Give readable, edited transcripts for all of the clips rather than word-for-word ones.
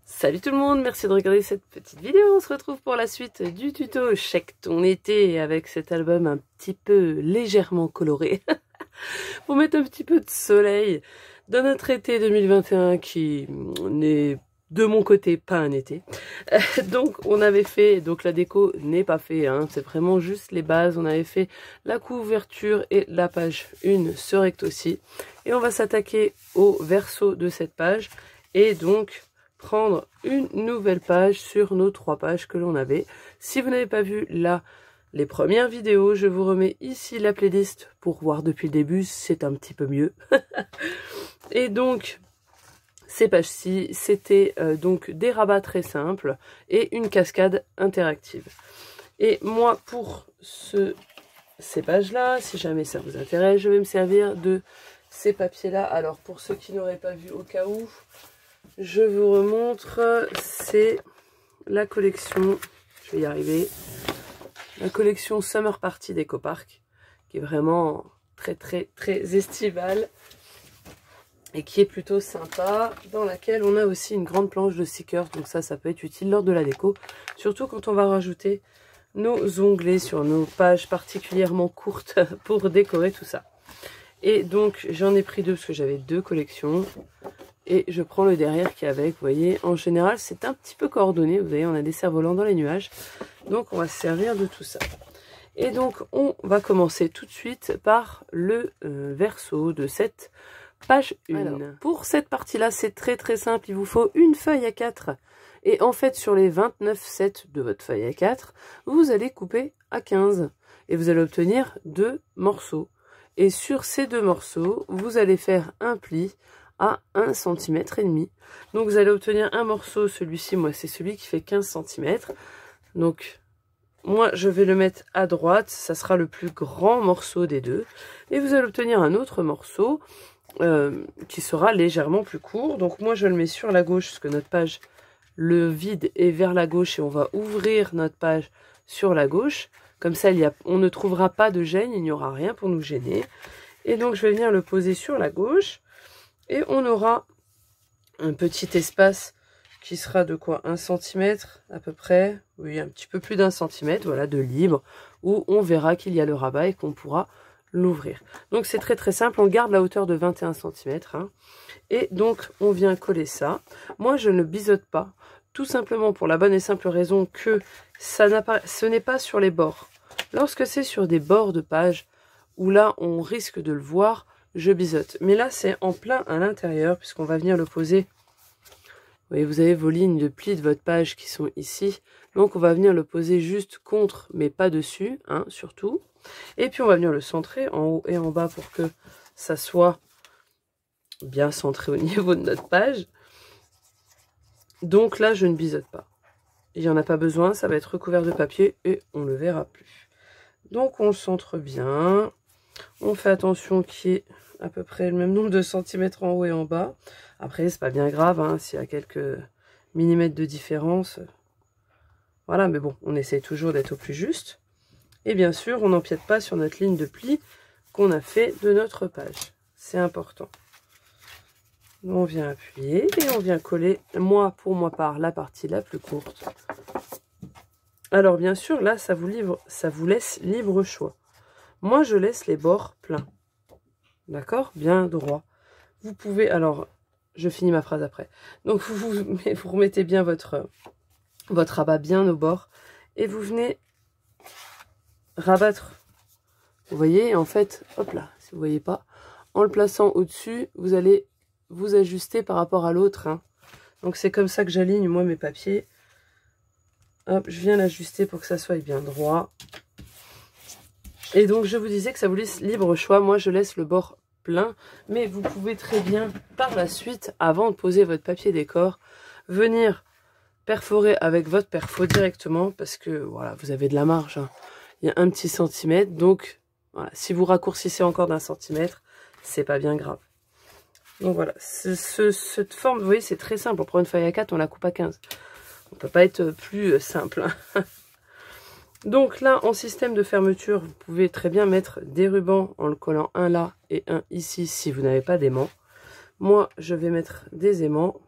Salut tout le monde, merci de regarder cette petite vidéo. On se retrouve pour la suite du tuto Check ton été avec cet album un petit peu légèrement coloré pour mettre un petit peu de soleil dans notre été 2021 qui n'est de mon côté pas un été. Donc on avait fait, donc la déco n'est pas fait, hein, c'est vraiment juste les bases. On avait fait la couverture et la page 1 ce recto aussi. Et on va s'attaquer au verso de cette page et donc prendre une nouvelle page sur nos 3 pages que l'on avait. Si vous n'avez pas vu là les premières vidéos, je vous remets ici la playlist pour voir depuis le début, c'est un petit peu mieux. Et donc ces pages-ci, c'était donc des rabats très simples et une cascade interactive. Et moi, pour ces pages-là, si jamais ça vous intéresse, je vais me servir de ces papiers-là. Alors, pour ceux qui n'auraient pas vu au cas où, je vous remontre, c'est la collection, je vais y arriver, la collection Summer Party d'EcoPark, qui est vraiment très estivale et qui est plutôt sympa, dans laquelle on a aussi une grande planche de stickers, donc ça peut être utile lors de la déco, surtout quand on va rajouter nos onglets sur nos pages particulièrement courtes pour décorer tout ça. Et donc j'en ai pris 2 parce que j'avais 2 collections. Et je prends le derrière qui est avec, vous voyez, en général c'est un petit peu coordonné, vous voyez, on a des cerfs-volants dans les nuages, donc on va se servir de tout ça. Et donc on va commencer tout de suite par le verso de cette page 1. Alors, pour cette partie-là, c'est très simple, il vous faut une feuille à 4. Et en fait, sur les 29 sets de votre feuille à 4, vous allez couper à 15. Et vous allez obtenir 2 morceaux. Et sur ces 2 morceaux, vous allez faire un pli à 1,5 cm. Donc vous allez obtenir un morceau, celui-ci, moi c'est celui qui fait 15 cm. Donc moi je vais le mettre à droite, ça sera le plus grand morceau des 2. Et vous allez obtenir un autre morceau qui sera légèrement plus court. Donc moi je le mets sur la gauche, parce que notre page, le vide est vers la gauche et on va ouvrir notre page sur la gauche. Comme ça on ne trouvera pas de gêne, il n'y aura rien pour nous gêner. Et donc je vais venir le poser sur la gauche. Et on aura un petit espace qui sera de quoi, 1 cm à peu près, oui, un petit peu plus d'1 cm, voilà, de libre, où on verra qu'il y a le rabat et qu'on pourra l'ouvrir. Donc c'est très simple, on garde la hauteur de 21 cm, hein, et donc on vient coller ça. Moi je ne biseaute pas, tout simplement pour la bonne et simple raison que ce n'est pas sur les bords. Lorsque c'est sur des bords de page, où là on risque de le voir, je biseaute. Mais là, c'est en plein à l'intérieur, puisqu'on va venir le poser. Vous voyez, vous avez vos lignes de pli de votre page qui sont ici. Donc, on va venir le poser juste contre, mais pas dessus, hein, surtout. Et puis, on va venir le centrer en haut et en bas pour que ça soit bien centré au niveau de notre page. Donc là, je ne biseaute pas. Il n'y en a pas besoin, ça va être recouvert de papier et on ne le verra plus. Donc, on le centre bien. On fait attention qu'il y ait à peu près le même nombre de centimètres en haut et en bas. Après, c'est pas bien grave, hein, s'il y a quelques millimètres de différence. Voilà, mais bon, on essaye toujours d'être au plus juste. Et bien sûr, on n'empiète pas sur notre ligne de pli qu'on a fait de notre page. C'est important. On vient appuyer et on vient coller, pour moi part, la partie la plus courte. Alors bien sûr, là, ça vous laisse libre choix. Moi, je laisse les bords pleins. D'accord? Bien droit. Vous pouvez... Alors, je finis ma phrase après. Donc, vous remettez bien votre rabat bien au bord. Et vous venez rabattre. Vous voyez, en fait, hop là, si vous ne voyez pas, en le plaçant au-dessus, vous allez vous ajuster par rapport à l'autre. Hein. Donc, c'est comme ça que j'aligne, moi, mes papiers. Hop, je viens l'ajuster pour que ça soit bien droit. Et donc, je vous disais que ça vous laisse libre choix. Moi, je laisse le bord plein. Mais vous pouvez très bien, par la suite, avant de poser votre papier décor, venir perforer avec votre perfo directement. Parce que, voilà, vous avez de la marge. Hein. Il y a un petit centimètre. Donc, voilà, si vous raccourcissez encore d'1 centimètre, c'est pas bien grave. Donc, voilà. Cette forme, vous voyez, c'est très simple. On prend une feuille à 4, on la coupe à 15. On peut pas être plus simple. Hein. Donc là, en système de fermeture, vous pouvez très bien mettre des rubans en le collant un là et un ici si vous n'avez pas d'aimant. Moi, je vais mettre des aimants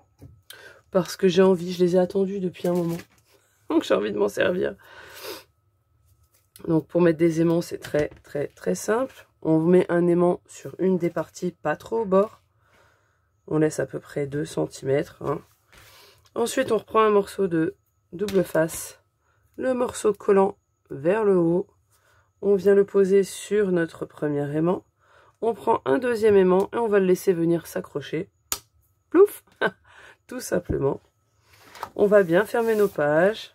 parce que j'ai envie, je les ai attendus depuis un moment. Donc j'ai envie de m'en servir. Donc pour mettre des aimants, c'est très simple. On met un aimant sur une des parties, pas trop au bord. On laisse à peu près 2 cm. Hein. Ensuite, on reprend un morceau de double face. Le morceau collant vers le haut. On vient le poser sur notre premier aimant. On prend un deuxième aimant et on va le laisser venir s'accrocher. Plouf! Tout simplement. On va bien fermer nos pages.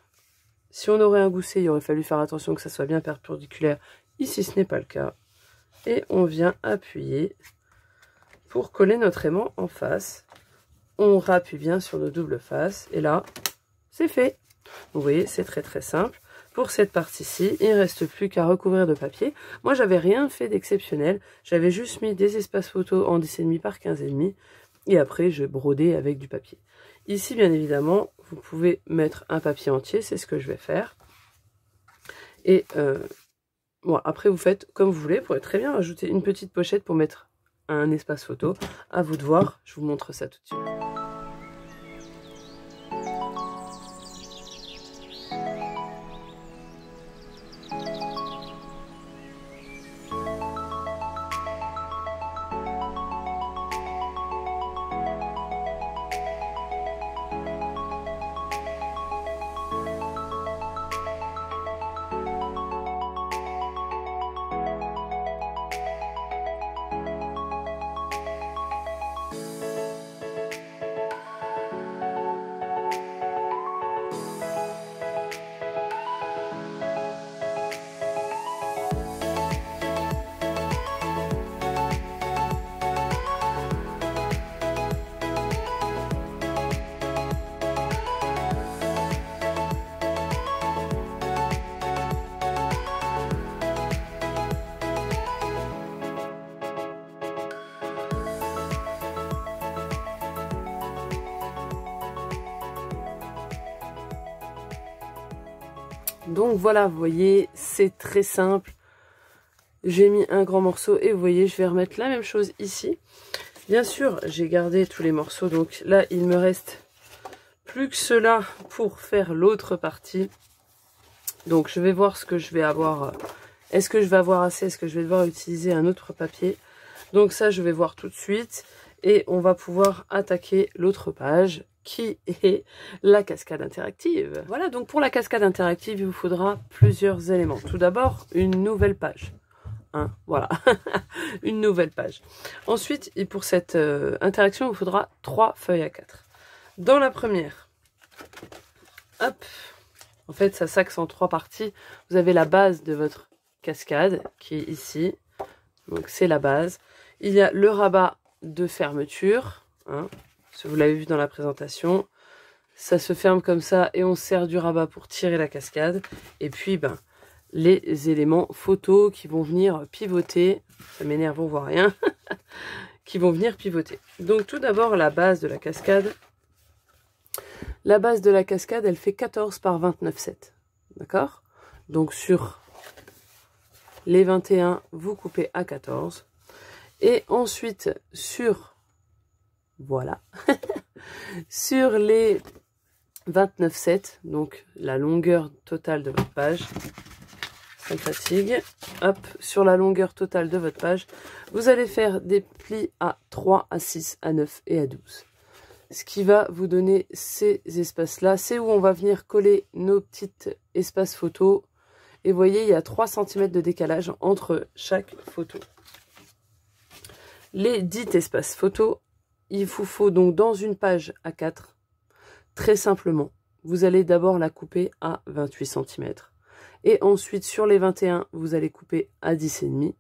Si on aurait un gousset, il aurait fallu faire attention que ça soit bien perpendiculaire. Ici, ce n'est pas le cas. Et on vient appuyer pour coller notre aimant en face. On rappuie bien sur nos doubles faces. Et là, c'est fait. Vous voyez, c'est très simple. Pour cette partie-ci, il ne reste plus qu'à recouvrir de papier. Moi, j'avais rien fait d'exceptionnel. J'avais juste mis des espaces photos en 10,5 par 15,5. Et après, je brodais avec du papier. Ici, bien évidemment, vous pouvez mettre un papier entier. C'est ce que je vais faire. Et bon, après, vous faites comme vous voulez. Vous pourrez très bien rajouter une petite pochette pour mettre un espace photo. À vous de voir. Je vous montre ça tout de suite. Donc voilà, vous voyez, c'est très simple. J'ai mis un grand morceau et vous voyez, je vais remettre la même chose ici. Bien sûr, j'ai gardé tous les morceaux, donc là, il me reste plus que cela pour faire l'autre partie. Donc je vais voir ce que je vais avoir. Est-ce que je vais avoir assez? Est-ce que je vais devoir utiliser un autre papier? Donc ça, je vais voir tout de suite. Et on va pouvoir attaquer l'autre page, qui est la cascade interactive. Voilà, donc pour la cascade interactive, il vous faudra plusieurs éléments. Tout d'abord, une nouvelle page. Hein, voilà, une nouvelle page. Ensuite, et pour cette interaction, il vous faudra 3 feuilles A4. Dans la première, hop, en fait, ça s'axe en 3 parties. Vous avez la base de votre cascade, qui est ici. Donc, c'est la base. Il y a le rabat de fermeture, hein. Vous l'avez vu dans la présentation, ça se ferme comme ça et on sert du rabat pour tirer la cascade. Et puis les éléments photos qui vont venir pivoter, ça m'énerve, on voit rien, qui vont venir pivoter. Donc tout d'abord la base de la cascade. La base de la cascade, elle fait 14 par 29,7. D'accord? Donc sur les 21, vous coupez à 14. Et ensuite sur... Voilà, sur les 29,7, donc la longueur totale de votre page, ça me fatigue, hop, sur la longueur totale de votre page, vous allez faire des plis à 3, à 6, à 9 et à 12. Ce qui va vous donner ces espaces-là, c'est où on va venir coller nos petits espaces photos. Et vous voyez, il y a 3 cm de décalage entre chaque photo. Les 10 espaces photos, il vous faut donc dans une page A4, très simplement, vous allez d'abord la couper à 28 cm. Et ensuite sur les 21, vous allez couper à 10,5.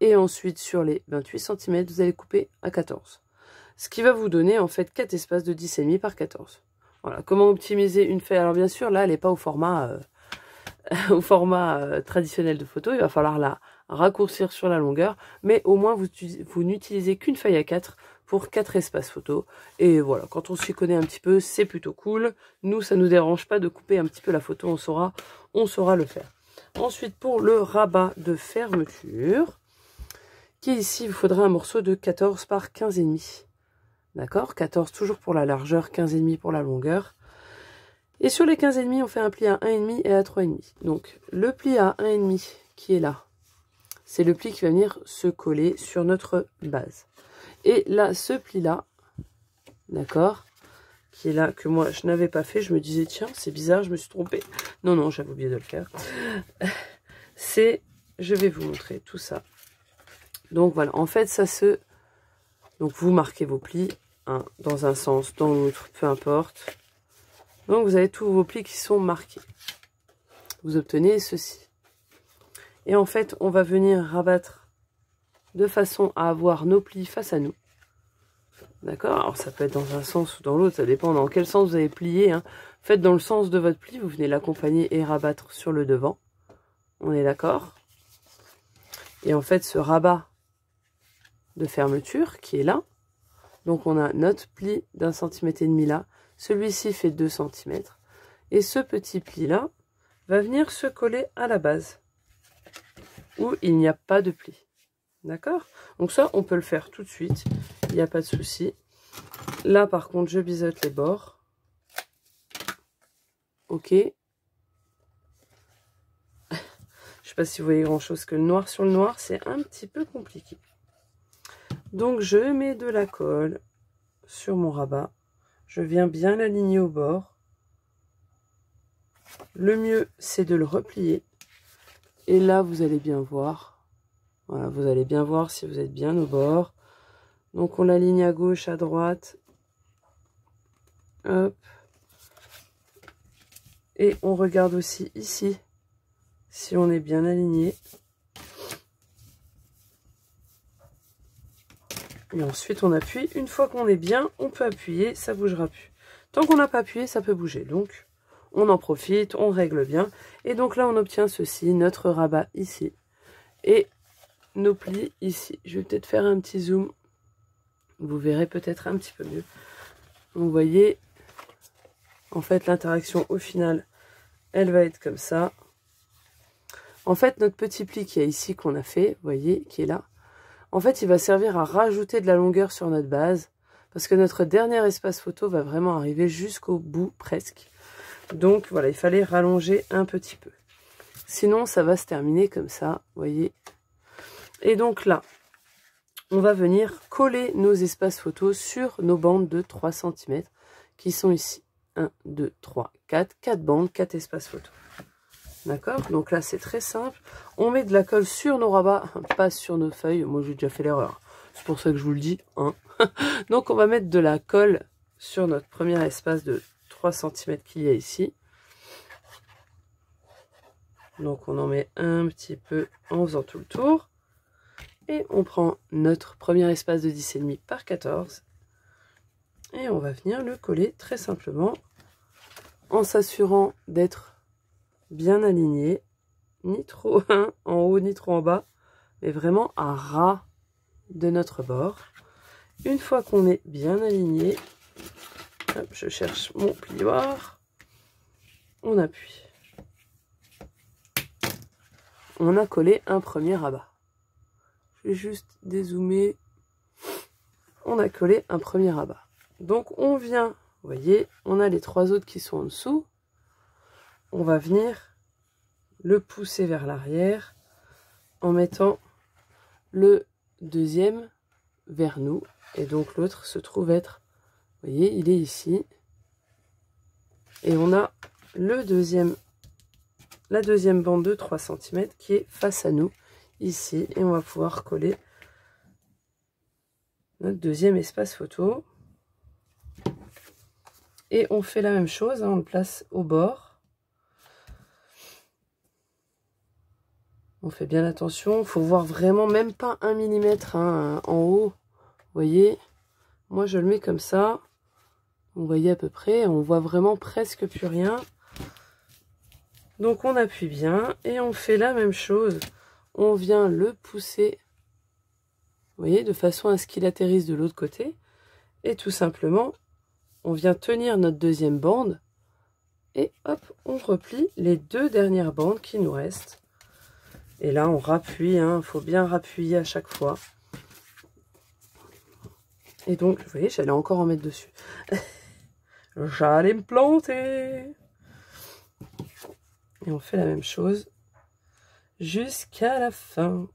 Et ensuite sur les 28 cm, vous allez couper à 14. Ce qui va vous donner en fait 4 espaces de 10,5 par 14. Voilà, comment optimiser une feuille. Alors bien sûr, là, elle n'est pas au format, traditionnel de photo. Il va falloir la raccourcir sur la longueur. Mais au moins, vous n'utilisez qu'une feuille A4 pour 4 espaces photos. Et voilà, quand on s'y connaît un petit peu, c'est plutôt cool. Nous, ça ne nous dérange pas de couper un petit peu la photo, on saura le faire. Ensuite, pour le rabat de fermeture, qui est ici, il vous faudra un morceau de 14 par 15,5. D'accord? 14 toujours pour la largeur, 15,5 pour la longueur. Et sur les 15,5, on fait un pli à 1,5 et à 3,5. Donc le pli à 1,5 qui est là, c'est le pli qui va venir se coller sur notre base. Et là, ce pli-là, d'accord, qui est là, que moi je n'avais pas fait, je me disais tiens, c'est bizarre, je me suis trompée. Non, non, j'avais oublié de le faire. C'est, je vais vous montrer tout ça. Donc voilà, en fait, ça se... Donc vous marquez vos plis, hein, dans un sens, dans l'autre, peu importe. Donc vous avez tous vos plis qui sont marqués. Vous obtenez ceci. Et en fait, on va venir rabattre de façon à avoir nos plis face à nous. D'accord? Alors ça peut être dans un sens ou dans l'autre, ça dépend dans quel sens vous avez plié. Hein. Faites dans le sens de votre pli, vous venez l'accompagner et rabattre sur le devant. On est d'accord? Et en fait, ce rabat de fermeture qui est là, donc on a notre pli d'1,5 cm là, celui-ci fait 2 cm, et ce petit pli là va venir se coller à la base, où il n'y a pas de pli. D'accord? Donc ça, on peut le faire tout de suite, il n'y a pas de souci. Là, par contre, je biseaute les bords. Ok. Je sais pas si vous voyez grand-chose, que le noir sur le noir, c'est un petit peu compliqué. Donc, je mets de la colle sur mon rabat. Je viens bien l'aligner au bord. Le mieux, c'est de le replier. Et là, vous allez bien voir. Voilà, vous allez bien voir si vous êtes bien au bord. Donc, on l'aligne à gauche, à droite. Hop. Et on regarde aussi ici si on est bien aligné. Et ensuite, on appuie. Une fois qu'on est bien, on peut appuyer, ça ne bougera plus. Tant qu'on n'a pas appuyé, ça peut bouger. Donc, on en profite, on règle bien. Et donc là, on obtient ceci, notre rabat ici. Et nos plis ici. Je vais peut-être faire un petit zoom. Vous verrez peut-être un petit peu mieux. Vous voyez, en fait, l'interaction au final, elle va être comme ça. En fait, notre petit pli qui est ici, qu'on a fait, vous voyez, qui est là, en fait, il va servir à rajouter de la longueur sur notre base, parce que notre dernier espace photo va vraiment arriver jusqu'au bout, presque. Donc, voilà, il fallait rallonger un petit peu. Sinon, ça va se terminer comme ça, vous voyez. Et donc là, on va venir coller nos espaces photos sur nos bandes de 3 cm qui sont ici. 1, 2, 3, 4. 4 bandes, 4 espaces photos. D'accord? Donc là, c'est très simple. On met de la colle sur nos rabats, pas sur nos feuilles. Moi, j'ai déjà fait l'erreur. C'est pour ça que je vous le dis. Hein. Donc, on va mettre de la colle sur notre premier espace de 3 cm qu'il y a ici. Donc, on en met un petit peu en faisant tout le tour. Et on prend notre premier espace de 10,5 par 14. Et on va venir le coller très simplement en s'assurant d'être bien aligné, ni trop en haut ni trop en bas, mais vraiment à ras de notre bord. Une fois qu'on est bien aligné, hop, je cherche mon plioir, on appuie. On a collé un premier rabat. Je vais juste dézoomer. On a collé un premier rabat. Donc on vient, vous voyez, on a les 3 autres qui sont en dessous. On va venir le pousser vers l'arrière en mettant le deuxième vers nous. Et donc l'autre se trouve être, vous voyez, il est ici. Et on a le la deuxième bande de 3 cm qui est face à nous, ici. Et on va pouvoir coller notre deuxième espace photo. Et on fait la même chose, hein, on le place au bord. On fait bien attention, il faut voir vraiment même pas 1 mm hein, en haut. Vous voyez, moi je le mets comme ça. Vous voyez à peu près, on voit vraiment presque plus rien. Donc on appuie bien et on fait la même chose. On vient le pousser, vous voyez, de façon à ce qu'il atterrisse de l'autre côté. Et tout simplement, on vient tenir notre deuxième bande. Et hop, on replie les 2 dernières bandes qui nous restent. Et là, on rappuie, hein, faut bien rappuyer à chaque fois. Et donc, vous voyez, j'allais encore en mettre dessus. J'allais me planter. Et on fait la même chose jusqu'à la fin.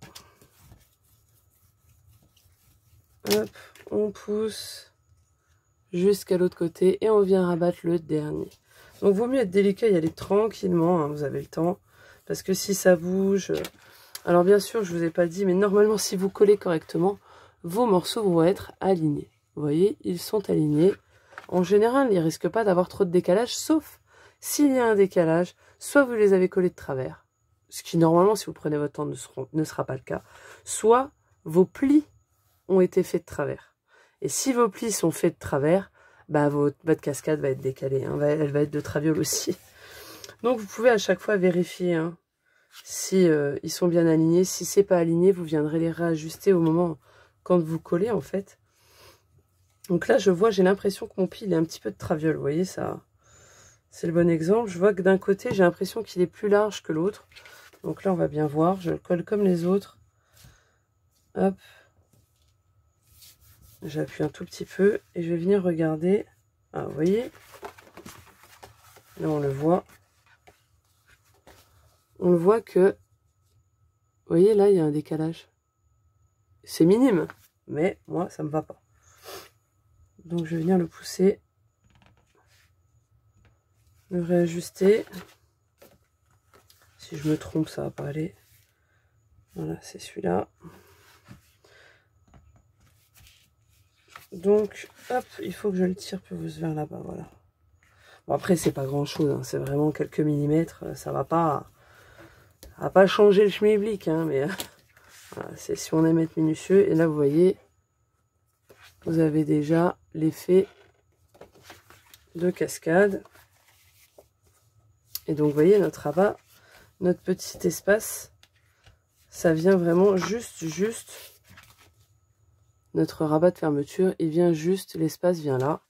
Hop, on pousse jusqu'à l'autre côté et on vient rabattre le dernier. Donc, vaut mieux être délicat et y aller tranquillement, hein, vous avez le temps. Parce que si ça bouge... Alors, bien sûr, je ne vous ai pas dit, mais normalement, si vous collez correctement, vos morceaux vont être alignés. Vous voyez, ils sont alignés. En général, ils ne risquent pas d'avoir trop de décalage, sauf s'il y a un décalage, soit vous les avez collés de travers, ce qui normalement, si vous prenez votre temps, ne sera pas le cas, soit vos plis ont été faits de travers. Et si vos plis sont faits de travers, bah, votre cascade va être décalée, hein, elle va être de traviole aussi. Donc vous pouvez à chaque fois vérifier hein, si ils sont bien alignés. Si c'est pas aligné, vous viendrez les réajuster au moment quand vous collez en fait. Donc là, je vois, j'ai l'impression que mon pli il est un petit peu de traviole. Vous voyez, ça, c'est le bon exemple. Je vois que d'un côté, j'ai l'impression qu'il est plus large que l'autre. Donc là, on va bien voir. Je le colle comme les autres. Hop. J'appuie un tout petit peu et je vais venir regarder. Ah, vous voyez, là, on le voit. On le voit que, vous voyez, là, il y a un décalage. C'est minime, mais moi, ça me va pas. Donc, je vais venir le pousser, le réajuster. Si je me trompe, ça va pas aller. Voilà, c'est celui-là. Donc, hop, il faut que je le tire plus vers là-bas, voilà. Bon, après, c'est pas grand-chose, hein, c'est vraiment quelques millimètres. Ça va pas changer le schmilblick, hein, mais voilà, c'est si on aime être minutieux. Et là, vous voyez, vous avez déjà l'effet de cascade. Et donc, vous voyez, notre rabat, notre petit espace, ça vient vraiment juste, notre rabat de fermeture, il vient juste, l'espace vient là.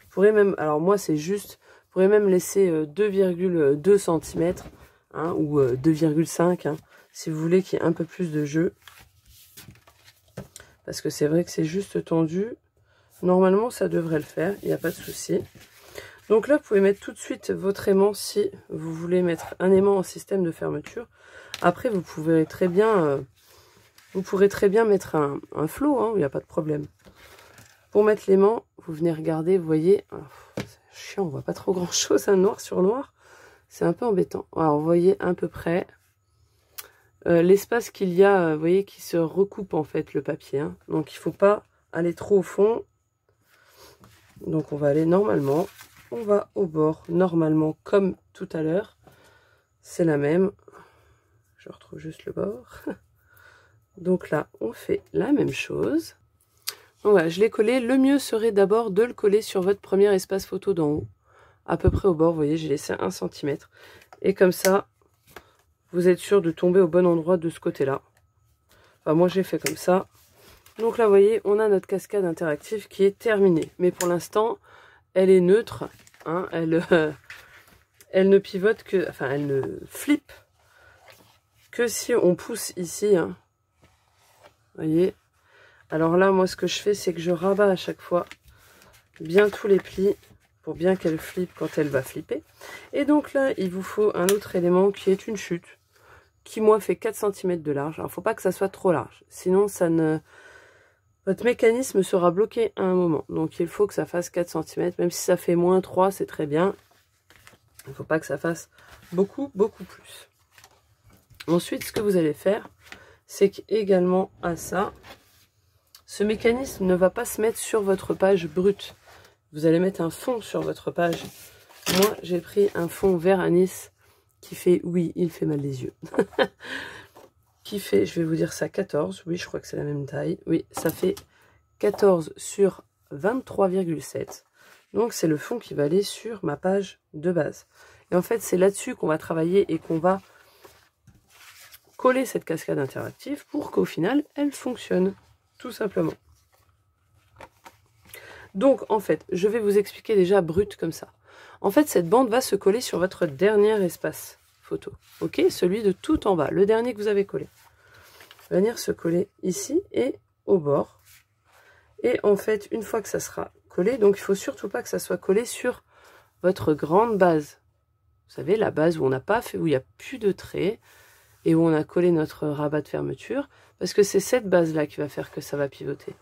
Vous pourrez même, alors moi, c'est juste, vous pourrez même laisser 2,2 cm, hein, ou 2,5, hein, si vous voulez qu'il y ait un peu plus de jeu. Parce que c'est vrai que c'est juste tendu. Normalement, ça devrait le faire, il n'y a pas de souci. Donc là, vous pouvez mettre tout de suite votre aimant si vous voulez mettre un aimant en système de fermeture. Après, vous pourrez très bien mettre un flot, hein, il n'y a pas de problème. Pour mettre l'aimant, vous venez regarder, vous voyez, c'est chiant, on voit pas trop grand chose, hein, noir sur noir. C'est un peu embêtant. Alors, vous voyez à peu près l'espace qu'il y a, vous voyez, qui se recoupe en fait le papier. Hein. Donc, il ne faut pas aller trop au fond. Donc, on va aller normalement. On va au bord, normalement, comme tout à l'heure. C'est la même. Je retrouve juste le bord. Donc là, on fait la même chose. Donc voilà, je l'ai collé. Le mieux serait d'abord de le coller sur votre premier espace photo d'en haut. À peu près au bord, vous voyez, j'ai laissé 1 cm. Et comme ça, vous êtes sûr de tomber au bon endroit de ce côté-là. Enfin, moi, j'ai fait comme ça. Donc là, vous voyez, on a notre cascade interactive qui est terminée. Mais pour l'instant, elle est neutre. Hein, elle ne pivote que... Enfin, elle ne flippe que si on pousse ici. Hein. Vous voyez. Alors là, moi, ce que je fais, c'est que je rabats à chaque fois bien tous les plis pour bien qu'elle flippe quand elle va flipper. Et donc là, il vous faut un autre élément qui est une chute, qui, moi, fait 4 cm de large. Alors, il ne faut pas que ça soit trop large. Sinon, ça ne... Votre mécanisme sera bloqué à un moment. Donc, il faut que ça fasse 4 cm. Même si ça fait moins 3, c'est très bien. Il ne faut pas que ça fasse beaucoup plus. Ensuite, ce que vous allez faire, c'est qu'également à ça, ce mécanisme ne va pas se mettre sur votre page brute. Vous allez mettre un fond sur votre page. Moi, j'ai pris un fond vert anis qui fait, oui, il fait mal les yeux. Qui fait, je vais vous dire ça, 14. Oui, je crois que c'est la même taille. Oui, ça fait 14 sur 23,7. Donc, c'est le fond qui va aller sur ma page de base. Et en fait, c'est là-dessus qu'on va travailler et qu'on va coller cette cascade interactive pour qu'au final, elle fonctionne. Tout simplement. Donc, en fait, je vais vous expliquer déjà brut comme ça. En fait, cette bande va se coller sur votre dernier espace photo. Ok, celui de tout en bas, le dernier que vous avez collé. Venir se coller ici et au bord. Et en fait, une fois que ça sera collé, donc il faut surtout pas que ça soit collé sur votre grande base. Vous savez, la base où on n'a pas fait, où il n'y a plus de traits et où on a collé notre rabat de fermeture, parce que c'est cette base-là qui va faire que ça va pivoter.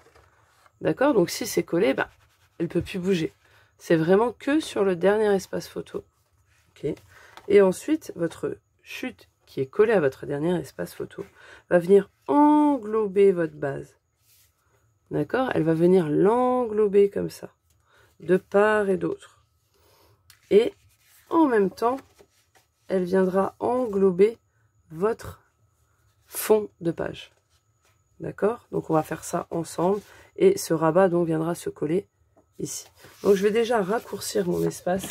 D'accord? Donc si c'est collé, bah, elle ne peut plus bouger. C'est vraiment que sur le dernier espace photo. Okay. Et ensuite, votre chute qui est collée à votre dernier espace photo va venir englober votre base. D'accord? Elle va venir l'englober comme ça, de part et d'autre. Et en même temps, elle viendra englober votre fond de page. D'accord? Donc on va faire ça ensemble. Et ce rabat donc viendra se coller ici. Donc je vais déjà raccourcir mon espace.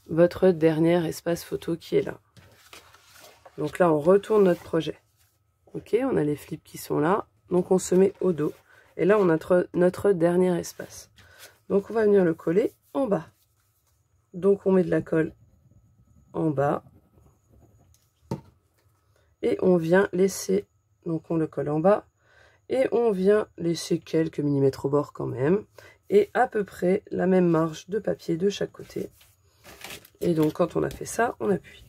Votre dernier espace photo qui est là. Donc là on retourne notre projet. Ok, on a les flips qui sont là. Donc on se met au dos. Et là on a notre dernier espace. Donc on va venir le coller en bas. Donc on met de la colle en bas. Et on vient laisser, donc on le colle en bas. Et on vient laisser quelques millimètres au bord quand même. Et à peu près la même marge de papier de chaque côté. Et donc quand on a fait ça, on appuie.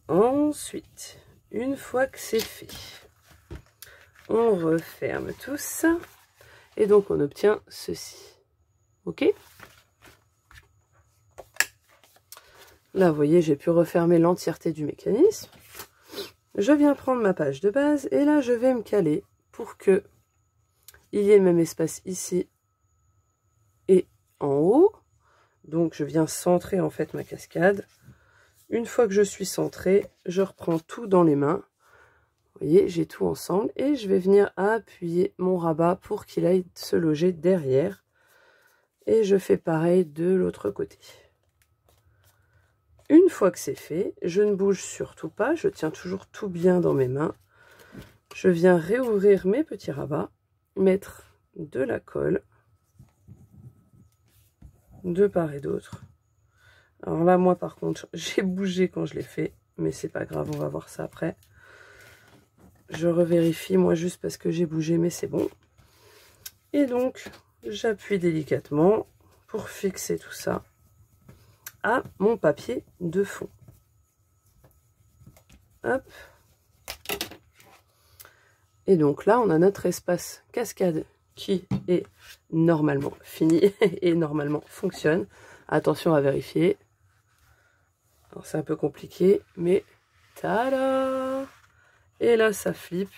Ensuite, une fois que c'est fait, on referme tout ça. Et donc on obtient ceci. Ok? Là, vous voyez, j'ai pu refermer l'entièreté du mécanisme. Je viens prendre ma page de base et là, je vais me caler pour que il y ait le même espace ici et en haut. Donc, je viens centrer en fait ma cascade. Une fois que je suis centrée, je reprends tout dans les mains. Vous voyez, j'ai tout ensemble et je vais venir appuyer mon rabat pour qu'il aille se loger derrière. Et je fais pareil de l'autre côté. Une fois que c'est fait, je ne bouge surtout pas, je tiens toujours tout bien dans mes mains. Je viens réouvrir mes petits rabats, mettre de la colle de part et d'autre. Alors là, moi par contre, j'ai bougé quand je l'ai fait, mais c'est pas grave, on va voir ça après. Je revérifie, moi juste parce que j'ai bougé, mais c'est bon. Et donc, j'appuie délicatement pour fixer tout ça à mon papier de fond. Hop. Et donc là, on a notre espace cascade qui est normalement fini et normalement fonctionne. Attention à vérifier. Alors c'est un peu compliqué, mais tada! Et là, ça flippe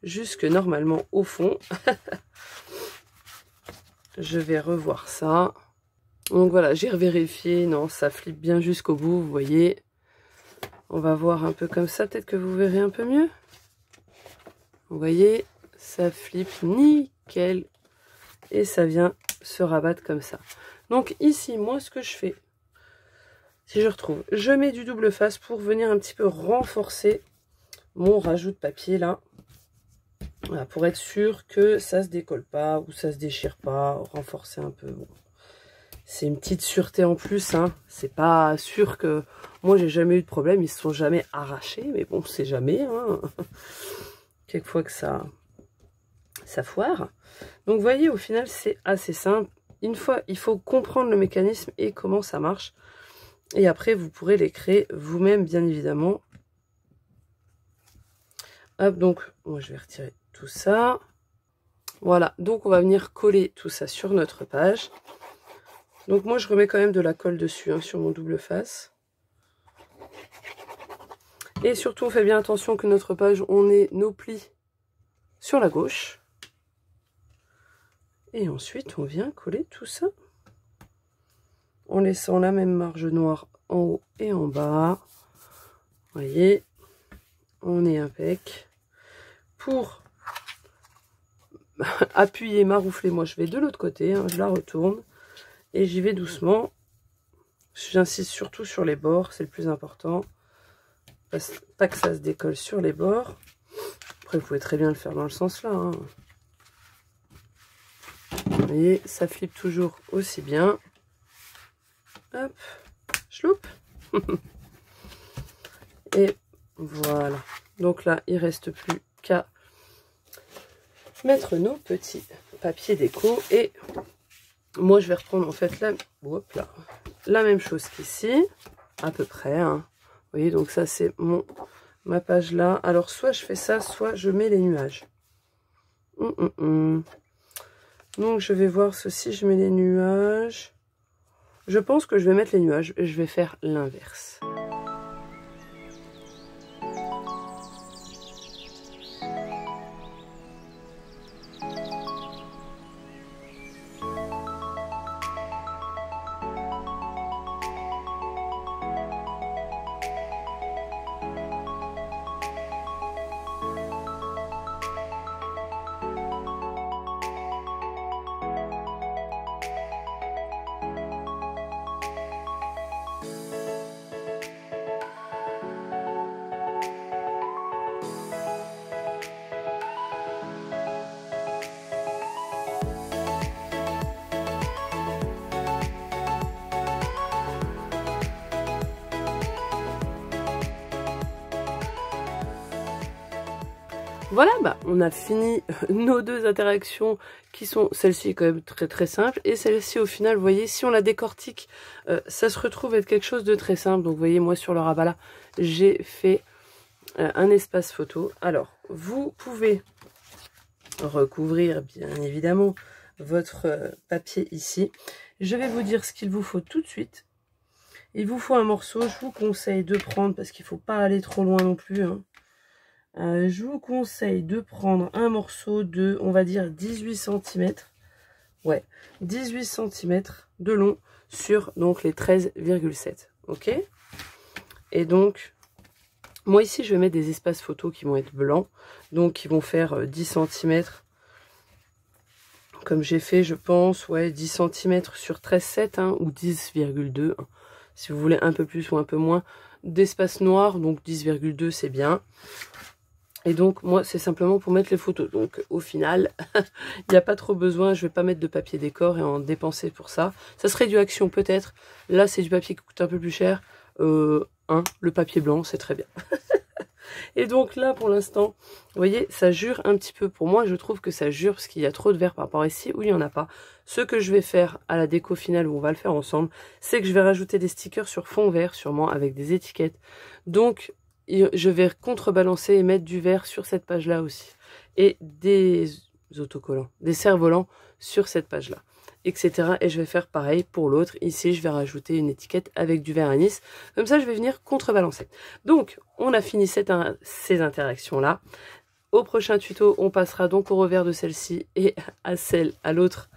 jusque normalement au fond. Je vais revoir ça. Donc voilà, j'ai revérifié. Non, ça flippe bien jusqu'au bout, vous voyez. On va voir un peu comme ça, peut-être que vous verrez un peu mieux. Vous voyez, ça flippe nickel. Et ça vient se rabattre comme ça. Donc ici, moi, ce que je fais, si je retrouve, je mets du double face pour venir un petit peu renforcer mon rajout de papier là. Voilà, pour être sûr que ça se décolle pas ou ça se déchire pas, renforcer un peu. Bon. C'est une petite sûreté en plus, hein. C'est pas sûr que... Moi, j'ai jamais eu de problème, ils se sont jamais arrachés, mais bon, c'est jamais, hein. Quelquefois que ça foire. Donc, vous voyez, au final, c'est assez simple. Une fois, il faut comprendre le mécanisme et comment ça marche. Et après, vous pourrez les créer vous-même, bien évidemment. Hop, donc, moi, je vais retirer tout ça. Voilà, donc on va venir coller tout ça sur notre page. Donc moi, je remets quand même de la colle dessus, hein, sur mon double face. Et surtout, on fait bien attention que notre page, on ait nos plis sur la gauche. Et ensuite, on vient coller tout ça. En laissant la même marge noire en haut et en bas. Vous voyez, on est impec. Pour appuyer, maroufler, moi je vais de l'autre côté, hein, je la retourne. Et j'y vais doucement. J'insiste surtout sur les bords, c'est le plus important. Pas que ça se décolle sur les bords. Après, vous pouvez très bien le faire dans le sens là. Hein. Vous voyez, ça flippe toujours aussi bien. Hop, je loupe. Et voilà. Donc là, il ne reste plus qu'à mettre nos petits papiers déco. Et moi, je vais reprendre en fait la même chose qu'ici, à peu près. Hein. Vous voyez, donc ça, c'est ma page là. Alors, soit je fais ça, soit je mets les nuages. Donc, je vais voir ceci, je mets les nuages. Je pense que je vais mettre les nuages et je vais faire l'inverse. Voilà, bah, on a fini nos deux interactions qui sont celle-ci quand même très très simple et celle-ci au final, vous voyez, si on la décortique, ça se retrouve être quelque chose de très simple. Donc vous voyez, moi sur le rabat là, j'ai fait un espace photo. Alors, vous pouvez recouvrir bien évidemment votre papier ici. Je vais vous dire ce qu'il vous faut tout de suite. Il vous faut un morceau, je vous conseille de prendre, parce qu'il ne faut pas aller trop loin non plus, hein. Je vous conseille de prendre un morceau de, on va dire, 18 cm. Ouais, 18 cm de long sur donc les 13,7. Ok. Et donc, moi ici, je vais mettre des espaces photos qui vont être blancs. Donc, qui vont faire 10 cm. Comme j'ai fait, je pense, ouais, 10 cm sur 13,7 hein, ou 10,2. Hein, si vous voulez un peu plus ou un peu moins d'espace noir. Donc, 10,2 c'est bien. Et donc, moi, c'est simplement pour mettre les photos. Donc, au final, il n'y a pas trop besoin. Je ne vais pas mettre de papier décor et en dépenser pour ça. Ça serait du Action, peut-être. Là, c'est du papier qui coûte un peu plus cher. Le papier blanc, c'est très bien. Et donc, là, pour l'instant, vous voyez, ça jure un petit peu. Pour moi, je trouve que ça jure parce qu'il y a trop de vert par rapport à ici où il n'y en a pas. Ce que je vais faire à la déco finale, où on va le faire ensemble, c'est que je vais rajouter des stickers sur fond vert, sûrement, avec des étiquettes. Donc, je vais contrebalancer et mettre du vert sur cette page-là aussi. Et des autocollants, des cerfs-volants sur cette page-là, etc. Et je vais faire pareil pour l'autre. Ici, je vais rajouter une étiquette avec du vert anis. Comme ça, je vais venir contrebalancer. Donc, on a fini ces interactions-là. Au prochain tuto, on passera donc au revers de celle-ci et à l'autre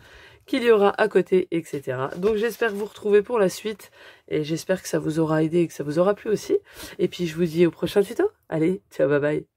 qu'il y aura à côté, etc. Donc j'espère vous retrouver pour la suite et j'espère que ça vous aura aidé et que ça vous aura plu aussi. Et puis je vous dis au prochain tuto. Allez, ciao, bye bye.